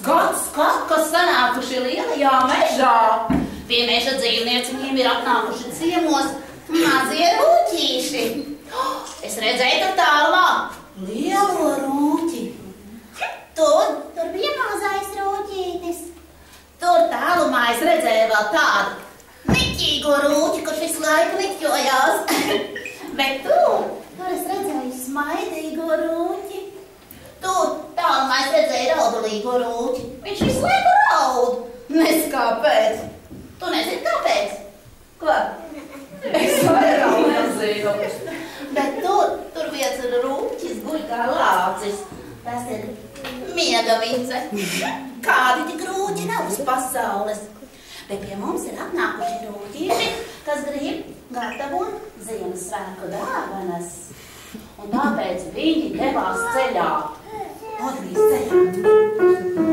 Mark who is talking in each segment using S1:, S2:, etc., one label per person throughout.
S1: Skats, kas sanākuši lielajā mežā. Pie meža dzīvnieciņiem ir atnākuši ciemos mazie rūķīši. Es redzēju tur tālumā lielo rūķi. Tur bija mazais rūķītis. Tur tālumā es redzēju vēl tādu niķīgo rūķi, kurš visu laiku niķojās. Bet tur es redzēju smaidīgo rūķi. Tur tālumā es redzēju raudulīgo rūķi. Viņš visu laiku raud. Nes kāpēc? Tu nezini kāpēc? Ko? Es vairāk nezinu. Bet tur viens rūķis guļ kā lācis. Tas ir miega vice. Kādi tik rūķi nav uz pasaules. Bet pie mums ir atnākuši rūķīši, kas grib gatavot Ziemassvētku dāvanas. Un tāpēc viņi devās ceļā. Odrīs ceļā.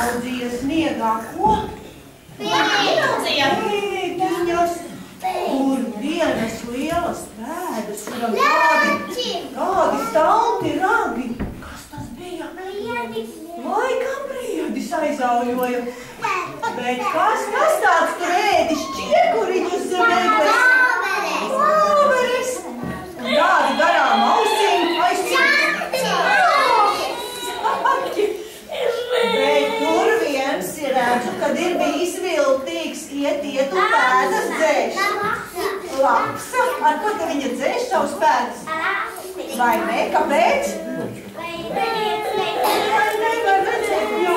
S2: ieraudzīja sniegā. Ko?
S1: Ieraudzīja?
S2: Pēdiņas. Tur vienas lielas pēdas, kuram kādi stalti ragi. Kas tas bija? Laikam briedis aizauļoja. Bet kas tāds tur ēdis čiekuriņus zemēs? Āveres. Tādi garām ausīm Bet tur viens ir redzu, kad ir bijis viltīgs, iet un pēdas dzēš. Laksa, ar ko te viņa dzēš savus pēdas? Vai ne? Kāpēc? Nevar redzēt, jā.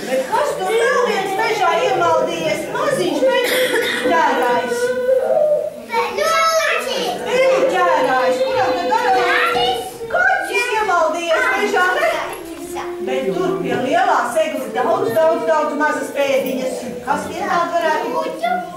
S2: Bet kas tur vēl viens mežā iemaldījies? Maziņš ķērājs. Viņa ķērājs, kuram te garām? Kaķis iemaldījies mežā, ne? Bet tur pie lielās eglis daudz mazas pēdiņas. Kas tie tādi varētu būt?